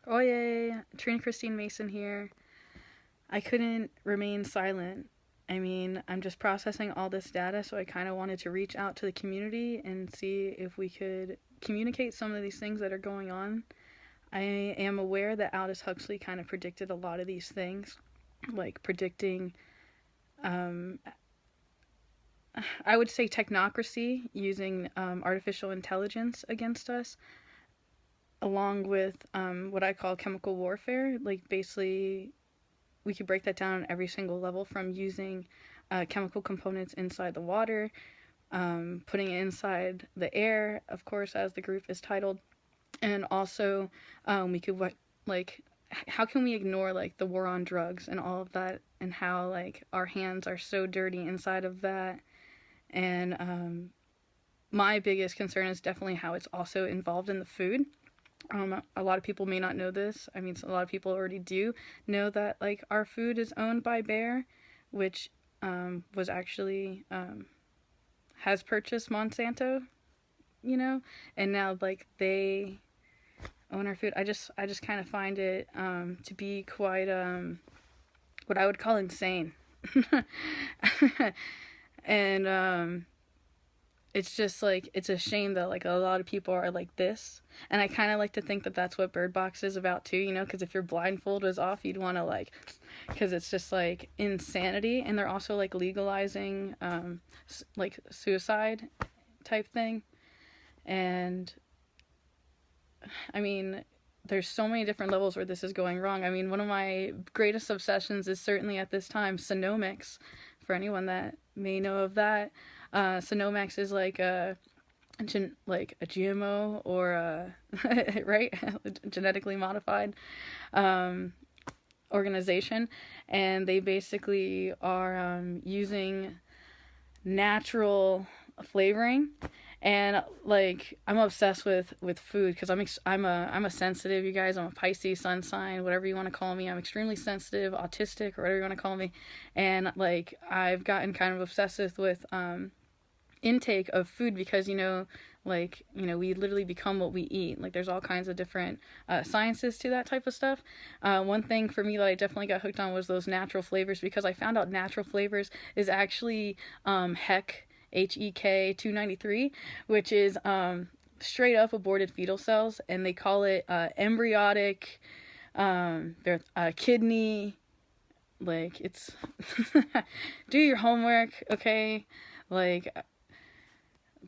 Oh yeah. Trina Christine Mason here. I couldn't remain silent. I mean, I'm just processing all this data, so I kind of wanted to reach out to the community and see if we could communicate some of these things that are going on. I am aware that Aldous Huxley kind of predicted a lot of these things, like predicting, um, I would say, technocracy using artificial intelligence against us, along with what I call chemical warfare. Like, basically, we could break that down on every single level, from using chemical components inside the water, putting it inside the air, of course, as the group is titled, and also we could like how can we ignore like the war on drugs and all of that, and how like our hands are so dirty inside of that, and my biggest concern is definitely how it's also involved in the food. A lot of people may not know this. I mean, a lot of people already do know that like our food is owned by Bayer, which was actually has purchased Monsanto, and now like they own our food. I just kind of find it to be quite what I would call insane, and it's just like it's a shame that like a lot of people are like this, and I kind of like to think that that's what Bird Box is about too, because if your blindfold was off, you'd want to like, because it's just like insanity. And they're also like legalizing like suicide type thing, and I mean, there's so many different levels where this is going wrong. I mean, one of my greatest obsessions is certainly at this time Sonomics, for anyone that may know of that. Sonomics is like a GMO, or right, genetically modified organization, and they basically are using natural flavoring. And like I'm obsessed with food, because I'm a sensitive, you guys. I'm a Pisces sun sign, whatever you want to call me. I'm extremely sensitive, autistic, or whatever you want to call me. And like I've gotten kind of obsessive with intake of food, because we literally become what we eat. Like there's all kinds of different sciences to that type of stuff. One thing for me that I definitely got hooked on was those natural flavors, because I found out natural flavors is actually HEK 293, which is straight up aborted fetal cells, and they call it embryonic their kidney. Like it's do your homework, okay? Like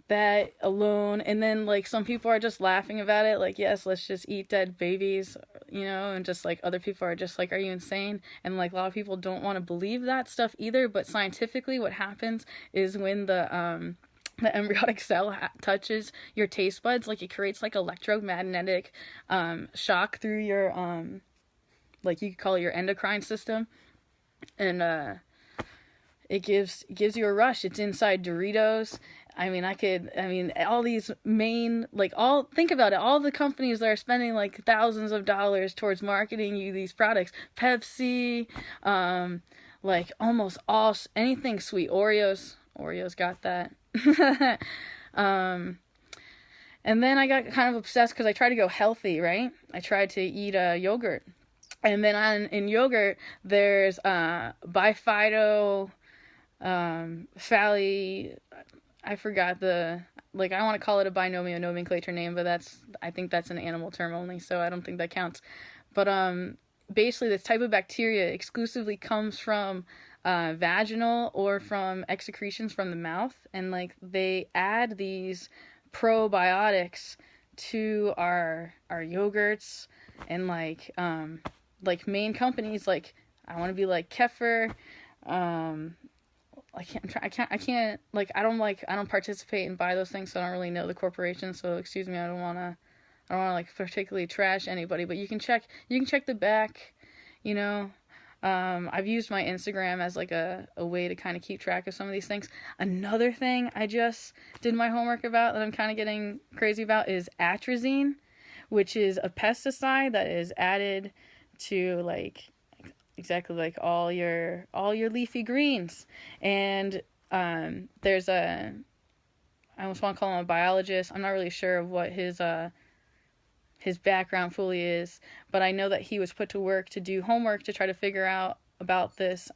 that alone. And then like some people are just laughing about it, like, yes, let's just eat dead babies, and just like other people are just like, are you insane? And like a lot of people don't want to believe that stuff either. But scientifically, what happens is when the embryonic cell touches your taste buds, like it creates like electromagnetic shock through your like you could call it your endocrine system, and it gives you a rush. It's inside Doritos. I mean, all these think about it. All the companies that are spending like thousands of dollars towards marketing you these products, Pepsi, like almost all, anything sweet, Oreos got that. And then I got kind of obsessed because I tried to go healthy, right? I tried to eat yogurt. And then in yogurt, there's biphyto, phthalate, I forgot I want to call it a binomial nomenclature name, but I think that's an animal term only, so I don't think that counts. But basically this type of bacteria exclusively comes from vaginal or from excretions from the mouth, and like they add these probiotics to our yogurts, and like main companies, like I want to be like Kefir, I can't I don't participate and buy those things, so I don't really know the corporation, so excuse me, I don't want to like particularly trash anybody, but you can check the back, I've used my Instagram as like a way to kind of keep track of some of these things. Another thing I just did my homework about that I'm kind of getting crazy about is atrazine, which is a pesticide that is added to like exactly like all your leafy greens. And there's I almost want to call him a biologist. I'm not really sure of what his his background fully is, but I know that he was put to work to do homework to try to figure out about this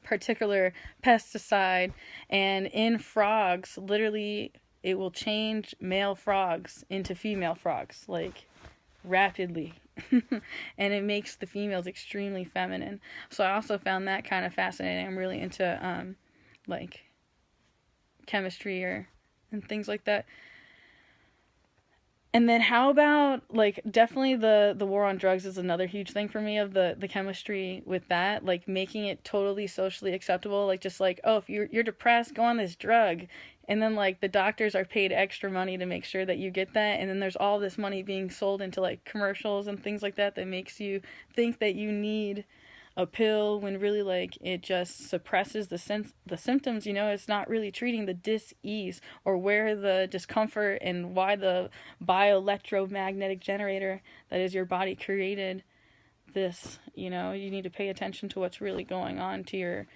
particular pesticide. And in frogs, literally, it will change male frogs into female frogs, like, rapidly. And it makes the females extremely feminine. So I also found that kind of fascinating. I'm really into like chemistry and things like that. And then how about, like, definitely the war on drugs is another huge thing for me, of the chemistry with that, like making it totally socially acceptable, like just like, oh, if you're depressed, go on this drug. And then, like, the doctors are paid extra money to make sure that you get that. And then there's all this money being sold into, like, commercials and things like that makes you think that you need a pill, when really, like, it just suppresses the symptoms. It's not really treating the dis-ease or where the discomfort and why the bioelectromagnetic generator that is your body created this. You need to pay attention to what's really going on to your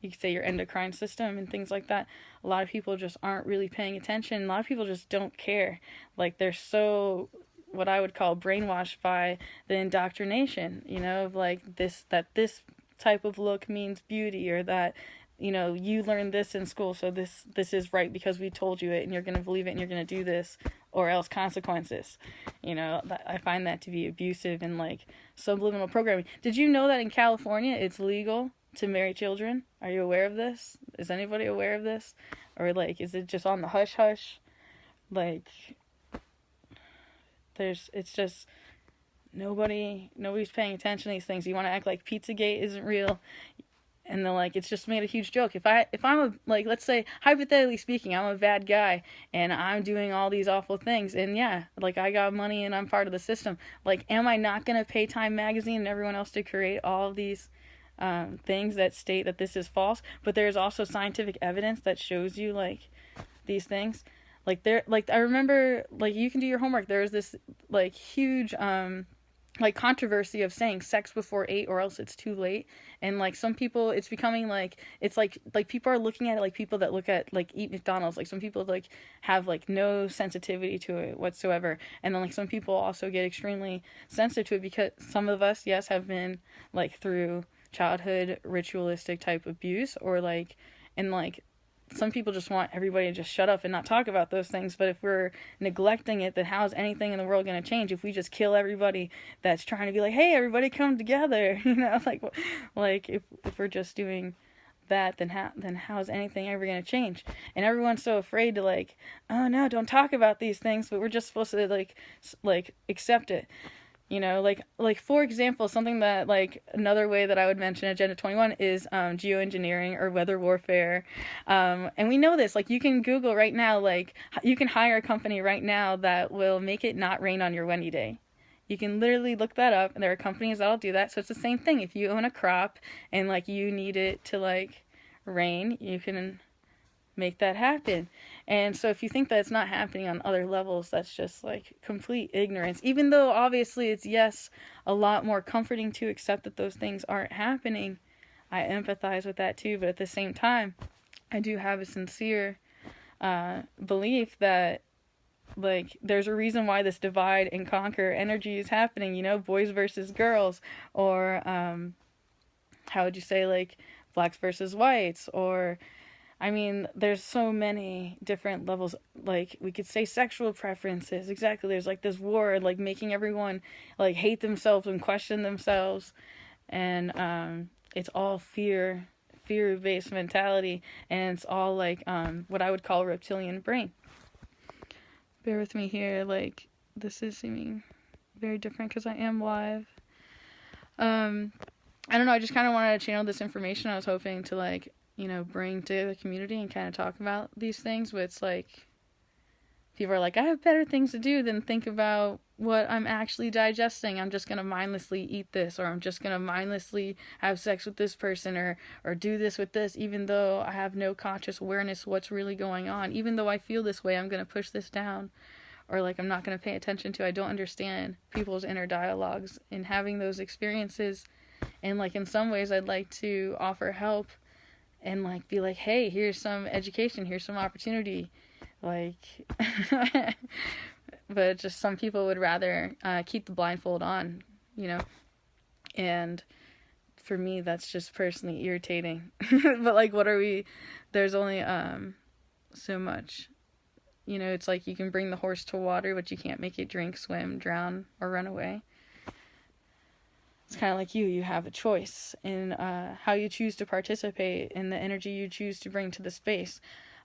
you could say your endocrine system and things like that. A lot of people just aren't really paying attention. A lot of people just don't care. Like, they're so, what I would call, brainwashed by the indoctrination, of like this type of look means beauty, or that, you learned this in school, so this is right because we told you it, and you're going to believe it, and you're going to do this, or else consequences. I find that to be abusive and, like, subliminal programming. Did you know that in California it's legal to marry children? Are you aware of this? Is anybody aware of this? Or, like, is it just on the hush hush? Like, it's just nobody's paying attention to these things. You want to act like Pizzagate isn't real, and then, like, it's just made a huge joke. If I'm a, like, let's say, hypothetically speaking, I'm a bad guy and I'm doing all these awful things, and yeah, like, I got money and I'm part of the system, like, am I not gonna pay Time Magazine and everyone else to create all of these things that state that this is false? But there's also scientific evidence that shows you, like, these things. Like, I remember, like, you can do your homework. There was this, like, huge like, controversy of saying sex before 8 or else it's too late. And, like, some people, it's becoming, like, it's like people are looking at it like people that look at, like, eat McDonald's. Like, some people, like, have, like, no sensitivity to it whatsoever. And then, like, some people also get extremely sensitive to it because some of us, yes, have been, like, through childhood ritualistic type abuse, or, like, and, like, some people just want everybody to just shut up and not talk about those things. But if we're neglecting it, then how's anything in the world going to change? If we just kill everybody that's trying to be like, hey, everybody come together, like if we're just doing that, then how's anything ever going to change? And everyone's so afraid to, like, oh no, don't talk about these things, but we're just supposed to, like accept it. Like for example, something that, like, another way that I would mention Agenda 21 is geoengineering or weather warfare. And we know this, like, you can Google right now, like, you can hire a company right now that will make it not rain on your windy day. You can literally look that up, and there are companies that'll do that. So it's the same thing. If you own a crop and, like, you need it to, like, rain, you can make that happen. And so if you think that it's not happening on other levels, that's just, like, complete ignorance. Even though obviously it's, yes, a lot more comforting to accept that those things aren't happening, I empathize with that too. But at the same time, I do have a sincere belief that, like, there's a reason why this divide and conquer energy is happening, boys versus girls, or how would you say, like, blacks versus whites, or, I mean, there's so many different levels. Like, we could say sexual preferences. Exactly. There's, like, this war, like, making everyone, like, hate themselves and question themselves. And it's all fear-based mentality. And it's all, like, what I would call reptilian brain. Bear with me here. Like, this is seeming very different because I am live. I don't know. I just kind of wanted to channel this information. I was hoping to, like, bring to the community and kind of talk about these things. But it's like, people are like, I have better things to do than think about what I'm actually digesting. I'm just going to mindlessly eat this, or I'm just going to mindlessly have sex with this person, or do this with this, even though I have no conscious awareness of what's really going on. Even though I feel this way, I'm going to push this down, or, like, I'm not going to pay attention to. I don't understand people's inner dialogues and having those experiences. And, like, in some ways, I'd like to offer help and, like, be like, hey, here's some education, here's some opportunity. Like, but just some people would rather keep the blindfold on, you know, and for me, that's just personally irritating. But like, there's only so much, you know. It's like you can bring the horse to water, but you can't make it drink, swim, drown, or run away. It's kind of like you have a choice in how you choose to participate in the energy you choose to bring to the space.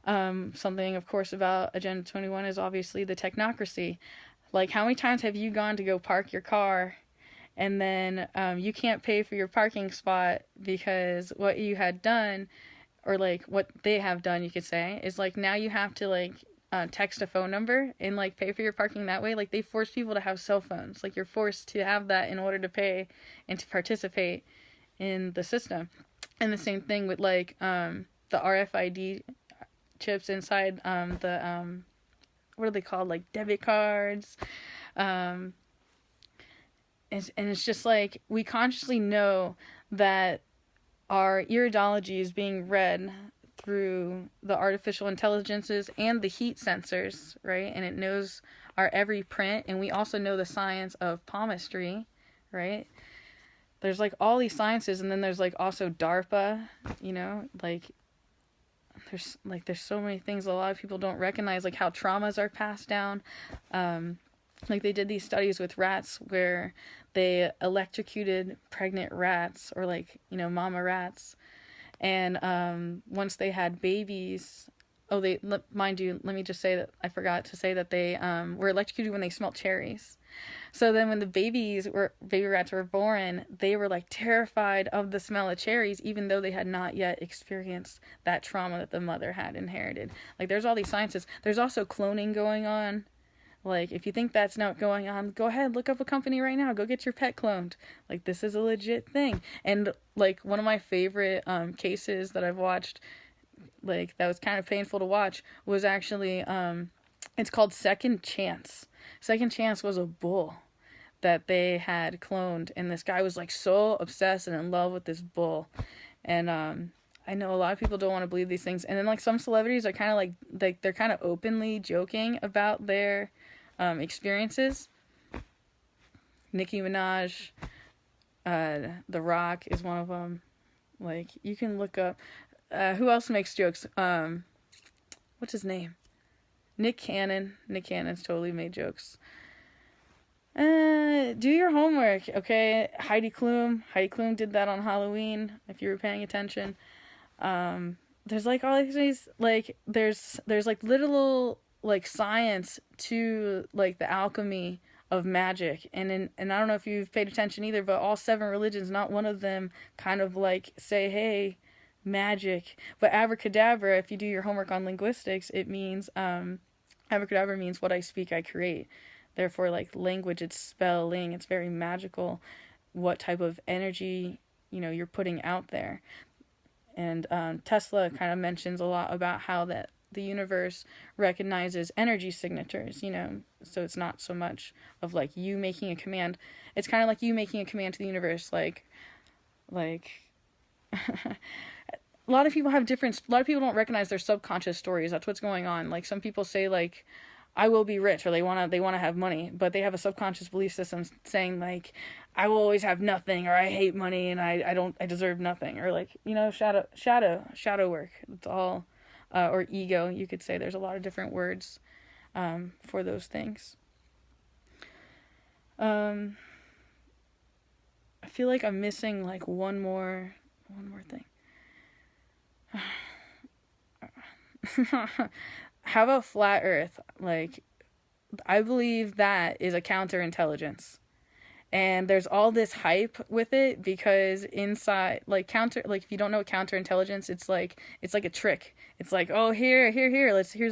Something, of course, about Agenda 21 is obviously the technocracy. Like, how many times have you gone to go park your car and then you can't pay for your parking spot because what you had done, or like what they have done, you could say, is like now you have to like text a phone number and like pay for your parking that way. Like, they force people to have cell phones. Like, you're forced to have that in order to pay and to participate in the system. And the same thing with like the RFID chips inside the what are they called, like debit cards, and it's just like we consciously know that our iridology is being read through the artificial intelligences and the heat sensors, right? And it knows our every print, and we also know the science of palmistry, right? There's like all these sciences, and then there's like also DARPA, you know, like there's so many things a lot of people don't recognize, like how traumas are passed down. Like, they did these studies with rats where they electrocuted pregnant rats, or like, you know, mama rats. And once they had babies, mind you, let me just say that I forgot to say that they were electrocuted when they smelled cherries. So then when the baby rats were born, they were like terrified of the smell of cherries, even though they had not yet experienced that trauma that the mother had inherited. Like, there's all these sciences. There's also cloning going on. Like, if you think that's not going on, go ahead, look up a company right now. Go get your pet cloned. Like, this is a legit thing. And, like, one of my favorite cases that I've watched, like, that was kind of painful to watch, was actually, it's called Second Chance. Second Chance was a bull that they had cloned. And this guy was, like, so obsessed and in love with this bull. And, I know a lot of people don't want to believe these things. And then, like, some celebrities are kind of, like they're kind of openly joking about their experiences. Nicki Minaj, The Rock is one of them. Like, you can look up who else makes jokes. What's his name? Nick Cannon. Nick Cannon's totally made jokes. Do your homework, okay? Heidi Klum did that on Halloween, if you were paying attention. There's like all these, like, there's like little like science to like the alchemy of magic, and I don't know if you've paid attention either, but all 7 religions, not one of them kind of like say, hey, magic. But abracadabra, if you do your homework on linguistics, it means abracadabra means what I speak I create. Therefore, like, language, it's spelling, it's very magical, what type of energy, you know, you're putting out there. And Tesla kind of mentions a lot about how that the universe recognizes energy signatures, you know, so it's not so much of like you making a command. It's kind of like you making a command to the universe, like a lot of people don't recognize their subconscious stories. That's what's going on. Like, some people say, like, I will be rich, or they want to have money, but they have a subconscious belief system saying, like, I will always have nothing, or I hate money, and I deserve nothing, or, like, you know, shadow work. It's all, or ego, you could say. There's a lot of different words for those things. I feel like I'm missing like one more thing. How about flat Earth? Like, I believe that is a counterintelligence. And there's all this hype with it because inside, like, if you don't know what counterintelligence, it's like a trick. It's like, oh, here's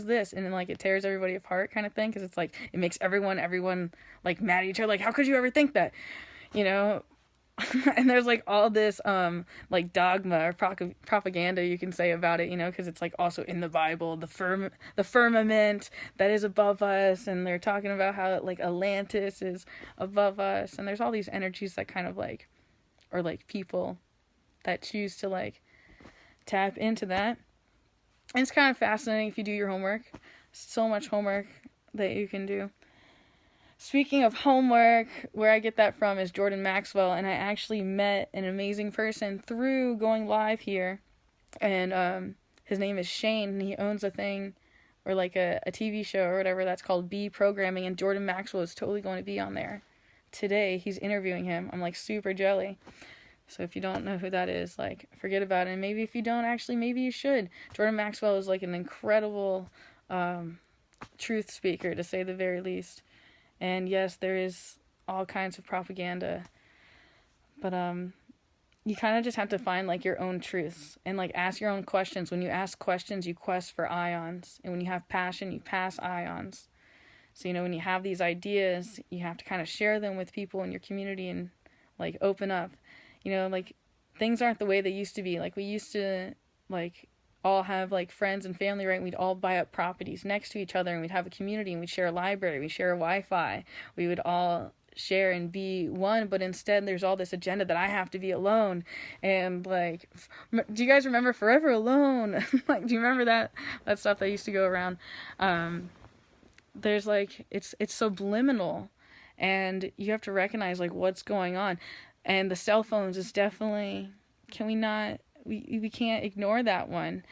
this. And then, like, it tears everybody apart kind of thing. Because it's like, it makes everyone like mad at each other. Like, how could you ever think that? You know? And there's like all this like dogma or propaganda you can say about it, you know, because it's like also in the Bible, the firmament that is above us, and they're talking about how like Atlantis is above us, and there's all these energies that kind of like, or like people that choose to like tap into that. And it's kind of fascinating if you do your homework. So much homework that you can do. speaking of homework, where I get that from is Jordan Maxwell, and I actually met an amazing person through going live here, and his name is Shane, and he owns a thing, or like a TV show or whatever that's called B Programming, and Jordan Maxwell is totally going to be on there today. He's interviewing him. I'm like super jelly. So if you don't know who that is, like, forget about it. And maybe if you don't, actually, maybe you should. Jordan Maxwell is like an incredible truth speaker, to say the very least. And yes, there is all kinds of propaganda, but you kind of just have to find like your own truths and like ask your own questions. When you ask questions, you quest for ions, and when you have passion, you pass ions. So, you know, when you have these ideas, you have to kind of share them with people in your community and like open up. You know, like, things aren't the way they used to be. Like, we used to like all have like friends and family, right? And we'd all buy up properties next to each other, and we'd have a community, and we'd share a library, we'd share a Wi-Fi, we would all share and be one. But instead there's all this agenda that I have to be alone. And like, do you guys remember Forever Alone? Like, do you remember that stuff that used to go around? There's like, it's subliminal, and you have to recognize like what's going on. And the cell phones is definitely, we can't ignore that one.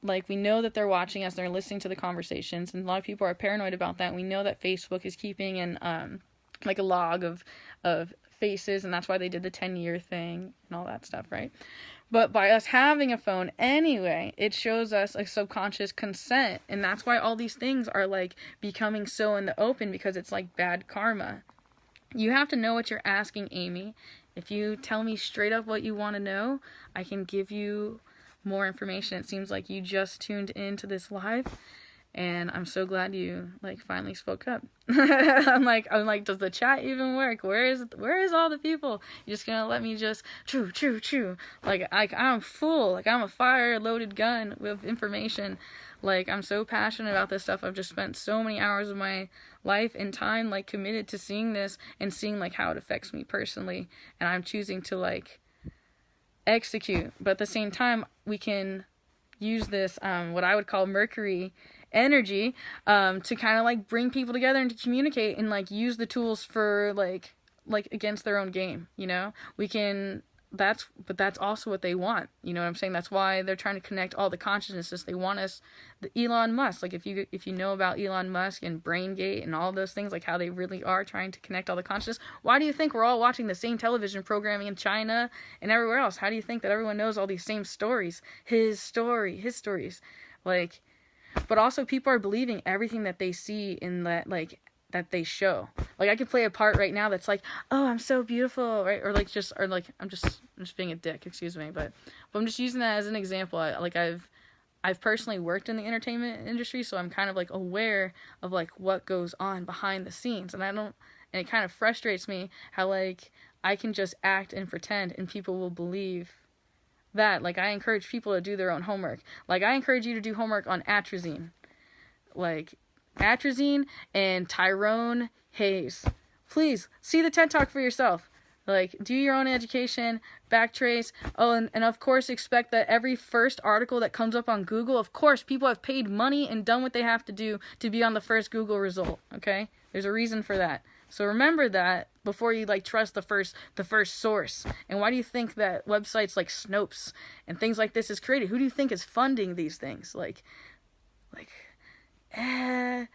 Like, we know that they're watching us, they're listening to the conversations, and a lot of people are paranoid about that. We know that Facebook is keeping like a log of faces, and that's why they did the 10-year thing and all that stuff, right? But by us having a phone anyway, it shows us a subconscious consent, and that's why all these things are like becoming so in the open, because it's like bad karma. You have to know what you're asking, Amy. If you tell me straight up what you want to know, I can give you more information. It seems like you just tuned into this live, and I'm so glad you like finally spoke up. I'm like, does the chat even work? Where is all the people? You're just gonna let me just true. Like I'm full. Like, I'm a fire-loaded gun with information. Like, I'm so passionate about this stuff. I've just spent so many hours of my life and time like committed to seeing this and seeing like how it affects me personally, and I'm choosing to like execute. But at the same time, we can use this what I would call Mercury energy to kind of like bring people together and to communicate and like use the tools for like against their own game. You know, we can, that's also what they want. You know what I'm saying? That's why they're trying to connect all the consciousnesses. They want us, the Elon Musk, like if you know about Elon Musk and BrainGate and all those things, like how they really are trying to connect all the consciousness. Why do you think we're all watching the same television programming in China and everywhere else? How do you think that everyone knows all these same stories? His stories. Like, but also people are believing everything that they see in that, like, that they show. Like, I could play a part right now that's like, oh, I'm so beautiful, right? Or I'm just being a dick, excuse me, but I'm just using that as an example. I've personally worked in the entertainment industry, so I'm kind of like aware of like what goes on behind the scenes, and it kind of frustrates me how like I can just act and pretend and people will believe that. Like, I encourage people to do their own homework. Like, I encourage you to do homework on atrazine. Like, atrazine and Tyrone Hayes. Please, see the TED Talk for yourself. Like, do your own education, backtrace. Oh, and of course expect that every first article that comes up on Google, of course, people have paid money and done what they have to do to be on the first Google result, okay? There's a reason for that. So remember that before you like trust the first source. And why do you think that websites like Snopes and things like this is created? Who do you think is funding these things? Like how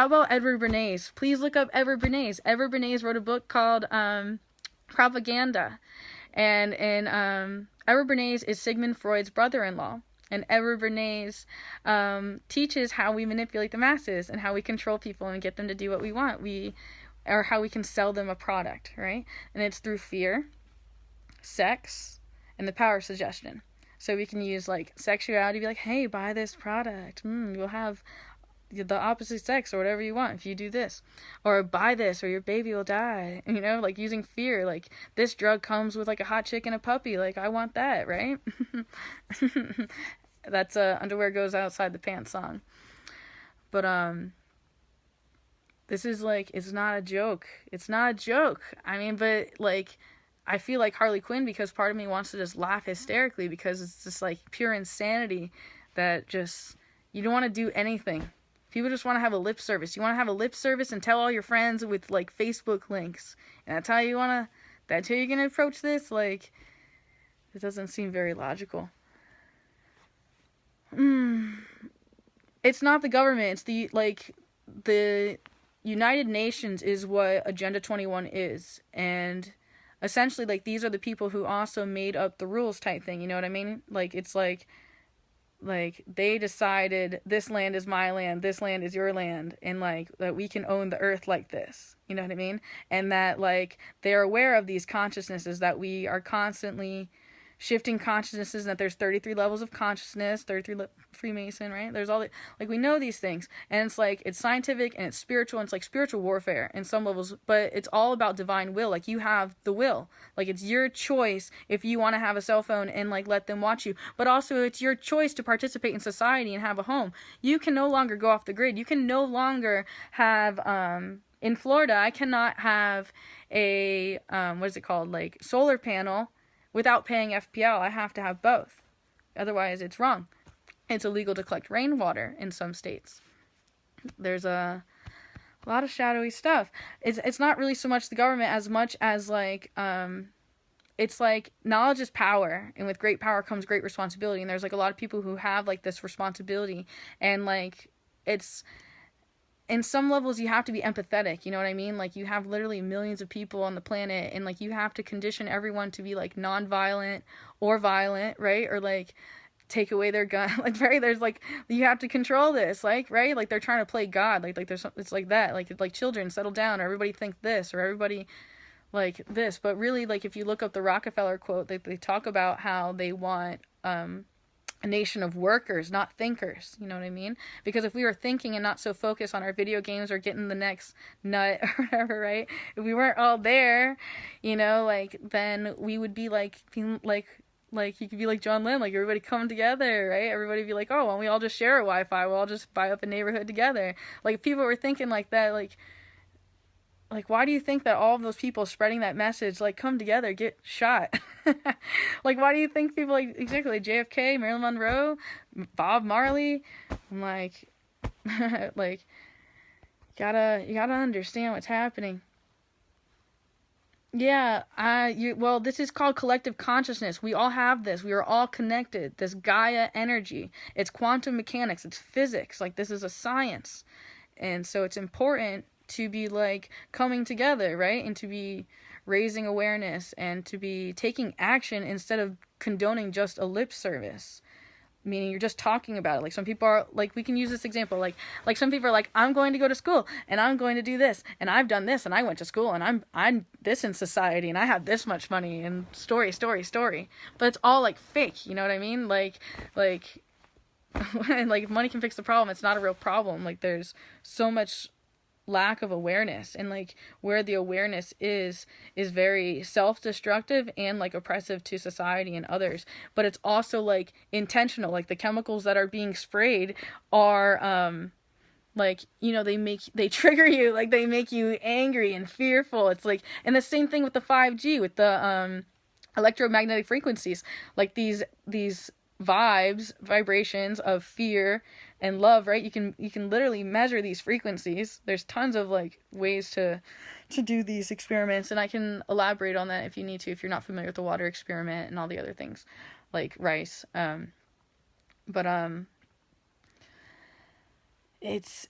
about Edward Bernays? Please look up Edward Bernays. Edward Bernays wrote a book called Propaganda. And Edward Bernays is Sigmund Freud's brother-in-law. And Edward Bernays teaches how we manipulate the masses and how we control people and get them to do what we want. Or how we can sell them a product, right? And it's through fear, sex, and the power of suggestion. So we can use like sexuality, be like, hey, buy this product. You'll have the opposite sex or whatever you want if you do this. Or buy this or your baby will die. You know, like using fear. Like, this drug comes with like a hot chick and a puppy. Like, I want that, right? That's Underwear Goes Outside the Pants song. But this is like, it's not a joke. It's not a joke. I mean, but like, I feel like Harley Quinn because part of me wants to just laugh hysterically because it's just like pure insanity that just, you don't want to do anything. People just want to have a lip service. You want to have a lip service and tell all your friends with like Facebook links, and that's how you're gonna approach this. Like, it doesn't seem very logical. It's not the government. It's the United Nations is what Agenda 21 is, and essentially, like, these are the people who also made up the rules type thing, you know what I mean? Like, it's like they decided this land is my land, this land is your land, and like that we can own the earth like this, you know what I mean? And that like they're aware of these consciousnesses, that we are constantly shifting consciousnesses, and that there's 33 levels of consciousness, 33 Freemason, right? There's all the, like, we know these things, and it's like, it's scientific and it's spiritual, and it's like spiritual warfare in some levels, but it's all about divine will. Like, you have the will, like, it's your choice if you want to have a cell phone and like let them watch you, but also it's your choice to participate in society and have a home. You can no longer go off the grid. You can no longer have in Florida, I cannot have a what is it called, like solar panel without paying FPL. I have to have both. Otherwise, it's wrong. It's illegal to collect rainwater in some states. There's a lot of shadowy stuff. It's not really so much the government as much as like it's like knowledge is power, and with great power comes great responsibility. And there's like a lot of people who have like this responsibility, and like it's, in some levels you have to be empathetic, you know what I mean? Like, you have literally millions of people on the planet, and like you have to condition everyone to be like non-violent or violent, right? Or like take away their gun, like, right? There's like, you have to control this, like, right? Like, they're trying to play God, like there's, it's like that, like children, settle down, or everybody think this, or everybody like this. But really, like, if you look up the Rockefeller quote, they talk about how they want a nation of workers, not thinkers, you know what I mean? Because if we were thinking and not so focused on our video games or getting the next nut or whatever, right? If we weren't all there, you know, like, then we would be like you could be like John Lennon, like, everybody come together, right? Everybody be like, oh, well, we all just share a Wi-Fi, we'll all just buy up a neighborhood together. Like, if people were thinking like that, like, why do you think that all of those people spreading that message, like, come together, get shot? Like, why do you think people, like, exactly, like JFK, Marilyn Monroe, Bob Marley, like, like, you gotta understand what's happening. Yeah, well, this is called collective consciousness. We all have this. We are all connected. This Gaia energy. It's quantum mechanics. It's physics. Like, this is a science. And so it's important to be like coming together, right? And to be raising awareness, and to be taking action instead of condoning just a lip service, meaning you're just talking about it. Like, some people are like, we can use this example, like some people are like, I'm going to go to school, and I'm going to do this, and I've done this, and I went to school, and I'm this in society, and I have this much money, and story, but it's all like fake, you know what I mean? Like like if money can fix the problem, it's not a real problem. Like, there's so much lack of awareness, and like where the awareness is very self-destructive and like oppressive to society and others. But it's also like intentional. Like, the chemicals that are being sprayed are like, you know, they trigger you, like, they make you angry and fearful. It's like, and the same thing with the 5G, with the electromagnetic frequencies, like these vibrations of fear and love, right? You can literally measure these frequencies. There's tons of like ways to do these experiments, and I can elaborate on that if you need to, if you're not familiar with the water experiment and all the other things like rice. It's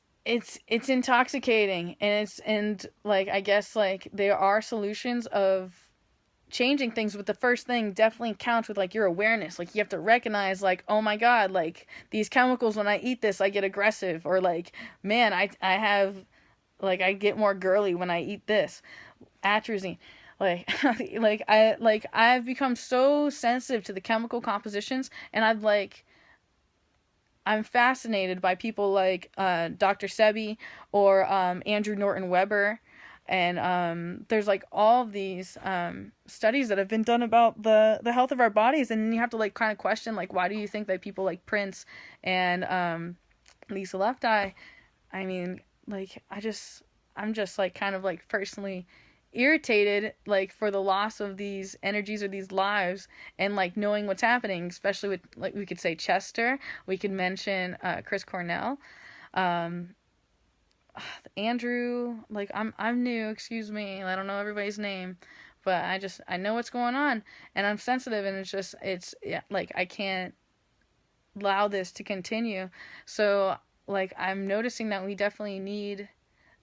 intoxicating, and like, I guess, like, there are solutions of changing things, but the first thing definitely counts with like your awareness. Like, you have to recognize, like, oh my god, like, these chemicals, when I eat this I get aggressive, or like, man, I have, like, I get more girly when I eat this atrazine. Like I've become so sensitive to the chemical compositions, and I'm fascinated by people like Dr. Sebi or Andrew Norton Weber. And there's like all these studies that have been done about the health of our bodies, and you have to like kind of question, like, why do you think that people like Prince and Lisa Left Eye, I mean, like, I'm just like kind of like personally irritated, like, for the loss of these energies or these lives, and like knowing what's happening, especially with, like, we could say Chester, we could mention Chris Cornell. Andrew, like, I'm new, excuse me, I don't know everybody's name, but I know what's going on, and I'm sensitive, and yeah, like, I can't allow this to continue. So, like, I'm noticing that we definitely need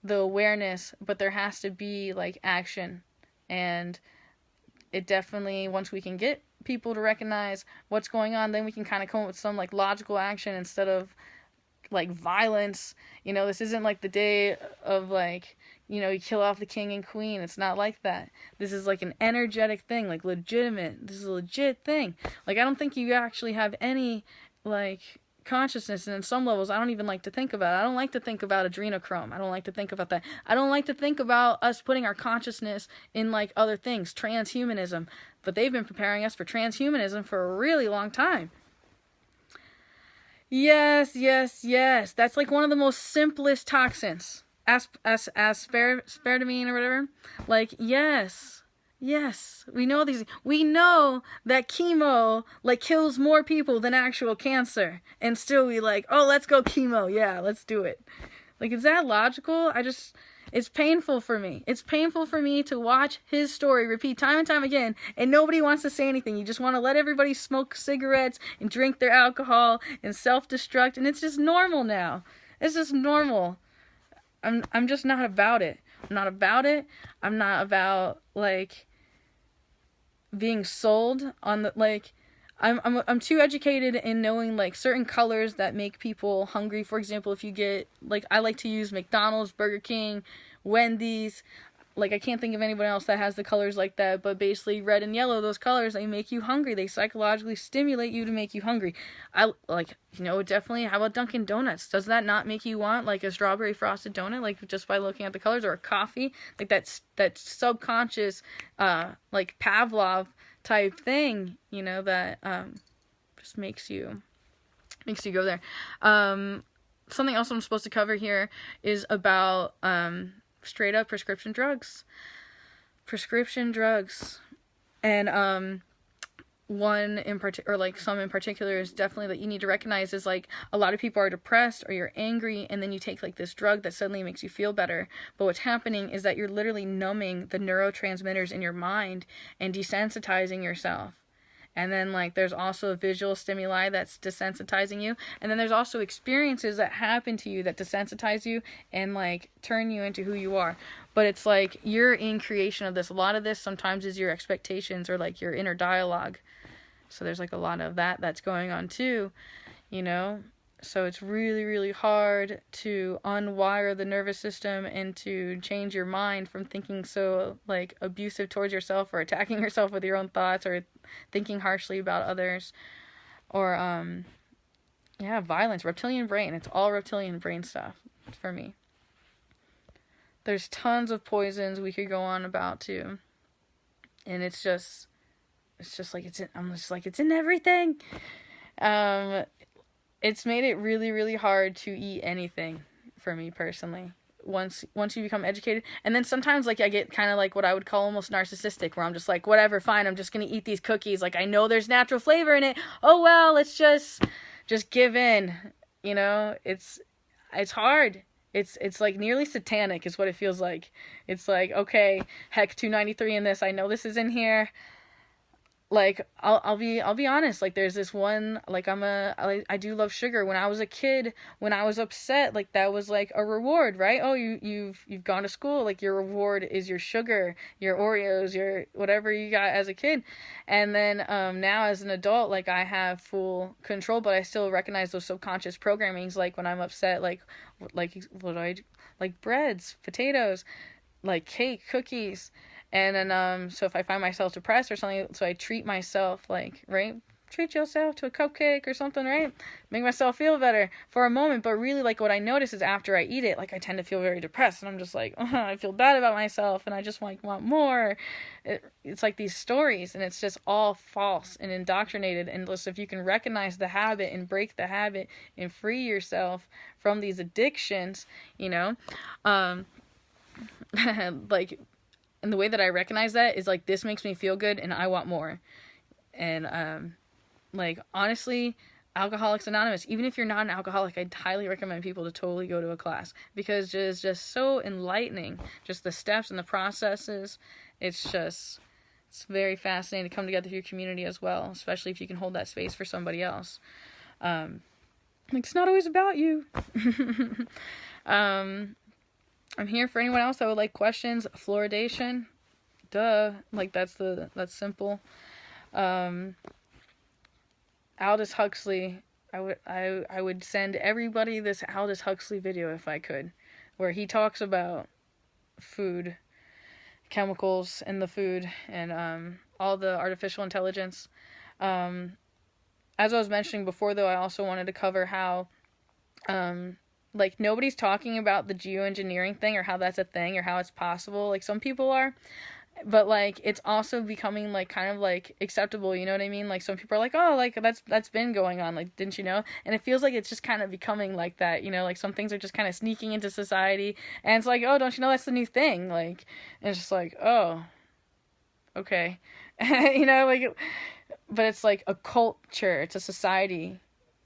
the awareness, but there has to be, like, action. And it definitely, once we can get people to recognize what's going on, then we can kind of come up with some, like, logical action instead of, like, violence. You know, this isn't like the day of, like, you know, you kill off the king and queen. It's not like that. This is like an energetic thing, like, legitimate. This is a legit thing. Like, I don't think you actually have any, like, consciousness, and in some levels I don't even like to think about it. I don't like to think about adrenochrome. I don't like to think about that. I don't like to think about us putting our consciousness in, like, other things, transhumanism. But they've been preparing us for transhumanism for a really long time. Yes. That's like one of the most simplest toxins. Aspartame or whatever. Like, yes. We know these. We know that chemo, like, kills more people than actual cancer. And still we like, oh, let's go chemo. Yeah, let's do it. Like, is that logical? It's painful for me. It's painful for me to watch his story repeat time and time again, and nobody wants to say anything. You just want to let everybody smoke cigarettes and drink their alcohol and self-destruct, and it's just normal now. It's just normal. I'm just not about it. I'm not about it. I'm not about, like, being sold on the, like, I'm too educated in knowing, like, certain colors that make people hungry. For example, if you get, like, I like to use McDonald's, Burger King, Wendy's. Like, I can't think of anyone else that has the colors like that, but basically red and yellow, those colors, they make you hungry. They psychologically stimulate you to make you hungry. I, like, you know, definitely, how about Dunkin' Donuts? Does that not make you want, like, a strawberry frosted donut, like, just by looking at the colors? Or a coffee? Like, that subconscious, like, Pavlov type thing, you know, that just makes you go there. Something else I'm supposed to cover here is about straight up prescription drugs. And one in particular, or like some in particular, is definitely that you need to recognize is, like, a lot of people are depressed or you're angry, and then you take, like, this drug that suddenly makes you feel better. But what's happening is that you're literally numbing the neurotransmitters in your mind and desensitizing yourself. And then, like, there's also visual stimuli that's desensitizing you. And then there's also experiences that happen to you that desensitize you and, like, turn you into who you are. But it's like you're in creation of this. A lot of this sometimes is your expectations or, like, your inner dialogue. So there's, like, a lot of that's going on too, you know? So it's really, really hard to unwire the nervous system and to change your mind from thinking so, like, abusive towards yourself or attacking yourself with your own thoughts or thinking harshly about others. Or, violence, reptilian brain. It's all reptilian brain stuff for me. There's tons of poisons we could go on about too. And it's just like, it's in everything. It's made it really, really hard to eat anything for me personally. Once you become educated, and then sometimes, like, I get kind of like what I would call almost narcissistic, where I'm just like, whatever, fine, I'm just gonna eat these cookies. Like, I know there's natural flavor in it. Oh well, let's just give in. You know, it's hard. It's like nearly satanic is what it feels like. It's like, okay, heck, 293 in this. I know this is in here. Like, I'll be honest, like, there's this one, like, I do love sugar. When I was a kid, when I was upset, like, that was like a reward, right? Oh, you've gone to school, like, your reward is your sugar, your Oreos, your whatever you got as a kid. And then now as an adult, like, I have full control, but I still recognize those subconscious programmings. Like, when I'm upset, like what do I do? Like, breads, potatoes, like, cake, cookies. And then, so if I find myself depressed or something, so I treat myself, like, right? Treat yourself to a cupcake or something, right? Make myself feel better for a moment. But really, like, what I notice is after I eat it, like, I tend to feel very depressed. And I'm just like, oh, I feel bad about myself. And I just, like, want more. It's like these stories. And it's just all false and indoctrinated. And listen, if you can recognize the habit and break the habit and free yourself from these addictions, you know, like... And the way that I recognize that is, like, this makes me feel good and I want more. And, like, honestly, Alcoholics Anonymous. Even if you're not an alcoholic, I'd highly recommend people to totally go to a class, because it's just so enlightening. Just the steps and the processes. It's very fascinating to come together with your community as well, especially if you can hold that space for somebody else. It's not always about you. I'm here for anyone else that would like questions. Fluoridation. Duh. Like, that's simple. Aldous Huxley, I would send everybody this Aldous Huxley video if I could, where he talks about food, chemicals in the food, and all the artificial intelligence. As I was mentioning before, though, I also wanted to cover how like, nobody's talking about the geoengineering thing, or how that's a thing, or how it's possible. Like, some people are. But, like, it's also becoming, like, kind of, like, acceptable, you know what I mean? Like, some people are like, oh, like, that's been going on, like, didn't you know? And it feels like it's just kind of becoming like that, you know? Like, some things are just kind of sneaking into society, and it's like, oh, don't you know that's the new thing? Like, and it's just like, oh, okay. You know, like, but it's, like, a culture, it's a society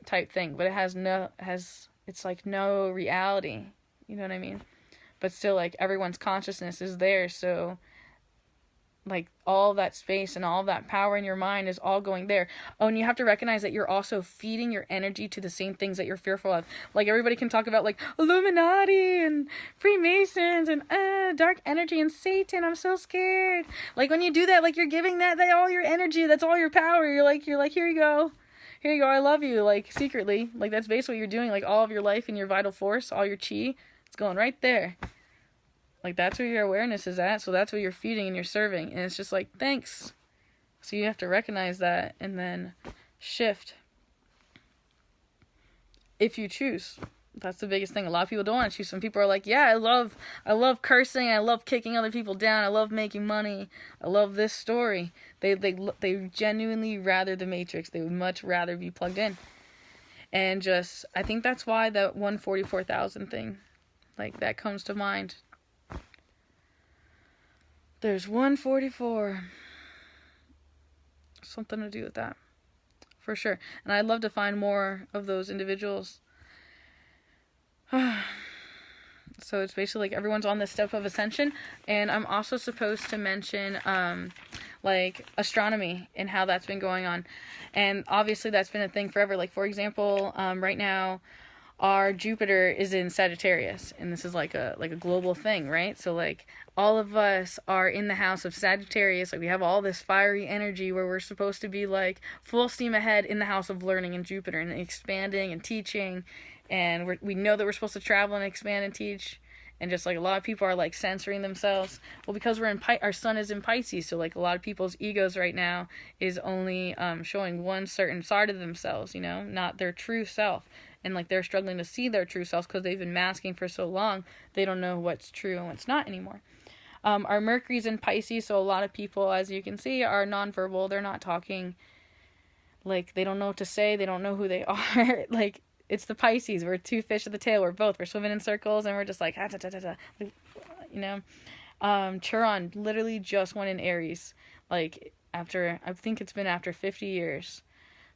type thing, but it's, like, no reality, you know what I mean? But still, like, everyone's consciousness is there, so, like, all that space and all that power in your mind is all going there. Oh, and you have to recognize that you're also feeding your energy to the same things that you're fearful of. Like, everybody can talk about, like, Illuminati and Freemasons and dark energy and Satan. I'm so scared. Like, when you do that, like, you're giving that all your energy. That's all your power. You're like, here you go. Here you go. I love you. Like, secretly. Like, that's basically what you're doing. Like, all of your life and your vital force, all your chi, it's going right there. Like, that's where your awareness is at, so that's what you're feeding and you're serving. And it's just like, thanks. So you have to recognize that and then shift. If you choose. That's the biggest thing. A lot of people don't want to choose. Some people are like, yeah, I love cursing, I love kicking other people down, I love making money, I love this story. They genuinely rather the Matrix. They would much rather be plugged in. And just, I think that's why that 144,000 thing, like, that comes to mind. There's 144. Something to do with that. For sure. And I'd love to find more of those individuals. So it's basically like everyone's on this step of ascension. And I'm also supposed to mention, like, astronomy and how that's been going on. And obviously that's been a thing forever. Like, for example, right now, our Jupiter is in Sagittarius, and this is like a global thing, right? So, like, all of us are in the house of Sagittarius. Like, we have all this fiery energy where we're supposed to be, like, full steam ahead in the house of learning in Jupiter and expanding and teaching, and we know that we're supposed to travel and expand and teach. And just, like, a lot of people are, like, censoring themselves. Well, because our sun is in Pisces, so, like, a lot of people's egos right now is only showing one certain side of themselves, you know, not their true self. And, like, they're struggling to see their true selves because they've been masking for so long. They don't know what's true and what's not anymore. Our Mercury's in Pisces, so a lot of people, as you can see, are nonverbal. They're not talking. Like, they don't know what to say. They don't know who they are. Like, it's the Pisces. We're two fish at the tail. We're swimming in circles, and we're just like, you know. Chiron literally just went in Aries, like, after, I think it's been after 50 years.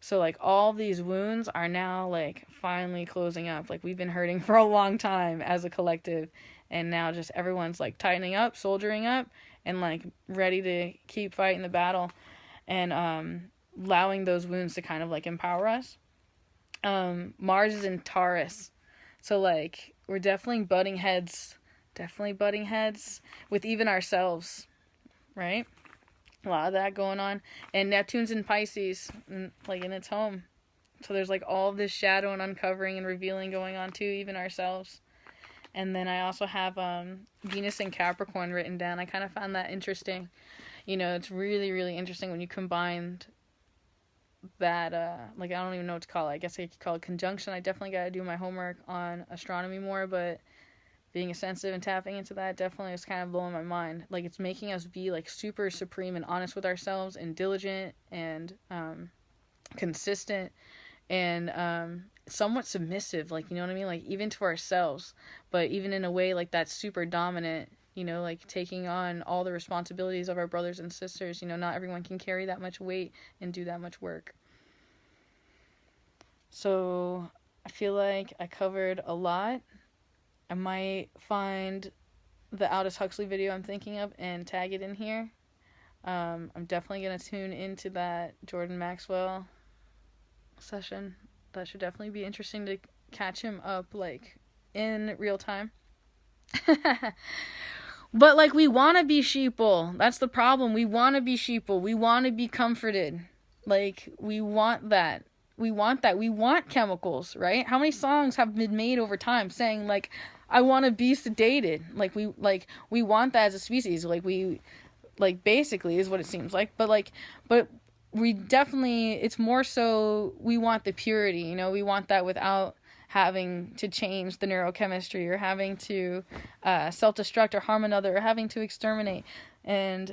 So, like, all these wounds are now, like, finally closing up. Like, we've been hurting for a long time as a collective. And now just everyone's, like, tightening up, soldiering up, and, like, ready to keep fighting the battle. And allowing those wounds to kind of, like, empower us. Mars is in Taurus. So, like, we're definitely butting heads. With even ourselves. Right? A lot of that going on. And Neptune's in Pisces, like, in its home. So there's, like, all this shadow and uncovering and revealing going on too, even ourselves. And then I also have Venus in Capricorn written down. I kind of found that interesting. You know, it's really, really interesting when you combined that, like, I don't even know what to call it. I guess I could call it conjunction. I definitely got to do my homework on astronomy more, but being sensitive and tapping into that definitely is kind of blowing my mind. Like, it's making us be, like, super supreme and honest with ourselves and diligent and consistent and somewhat submissive, like, you know what I mean? Like, even to ourselves, but even in a way, like, that's super dominant, you know, like, taking on all the responsibilities of our brothers and sisters. You know, not everyone can carry that much weight and do that much work. So I feel like I covered a lot. I might find the Aldous Huxley video I'm thinking of and tag it in here. I'm definitely going to tune into that Jordan Maxwell session. That should definitely be interesting to catch him up, like, in real time. But, like, we want to be sheeple. That's the problem. We want to be sheeple. We want to be comforted. Like, we want that. We want that. We want chemicals, right? How many songs have been made over time saying, like, I want to be sedated? Like, we want that as a species. Like, basically is what it seems like. But we definitely, it's more so we want the purity, you know? We want that without having to change the neurochemistry or having to self-destruct or harm another or having to exterminate. And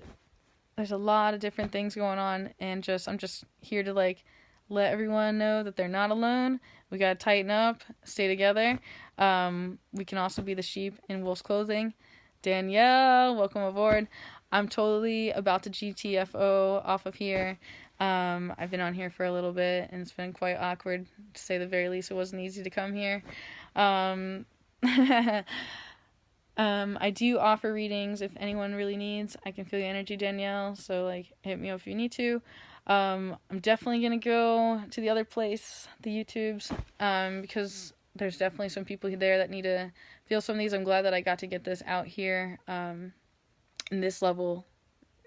there's a lot of different things going on, and I'm just here to, like, let everyone know that they're not alone. We gotta tighten up, stay together. We can also be the sheep in wolf's clothing. Danielle, welcome aboard. I'm totally about to GTFO off of here. I've been on here for a little bit, and it's been quite awkward, to say the very least. It wasn't easy to come here. I do offer readings if anyone really needs. I can feel your energy, Danielle, so, like, hit me up if you need to. I'm definitely going to go to the other place, the YouTubes, because there's definitely some people there that need to feel some of these. I'm glad that I got to get this out here in this level.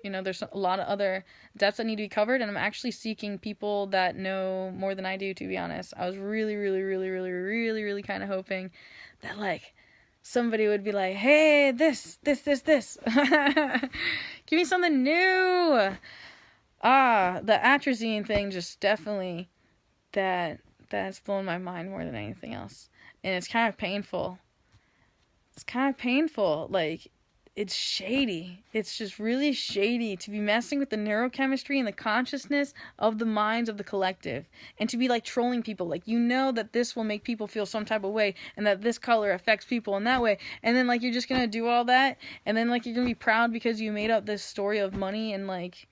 You know, there's a lot of other depths that need to be covered, and I'm actually seeking people that know more than I do, to be honest. I was really, really, really, really, really, really kind of hoping that, like, somebody would be like, hey, this. Give me something new. The atrazine thing just definitely, that's blown my mind more than anything else. And it's kind of painful. Like, it's shady. It's just really shady to be messing with the neurochemistry and the consciousness of the minds of the collective. And to be, like, trolling people. Like, you know that this will make people feel some type of way, and that this color affects people in that way. And then, like, you're just gonna do all that, and then, like, you're gonna be proud because you made up this story of money, and, like,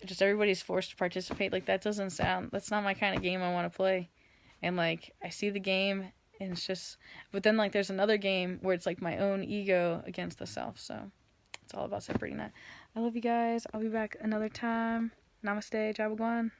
just everybody's forced to participate. Like, that's not my kind of game I want to play. And, like, I see the game, and it's just, but then, like, there's another game where it's, like, my own ego against the self. So it's all about separating that. I love you guys. I'll be back another time. Namaste, Jabagwan.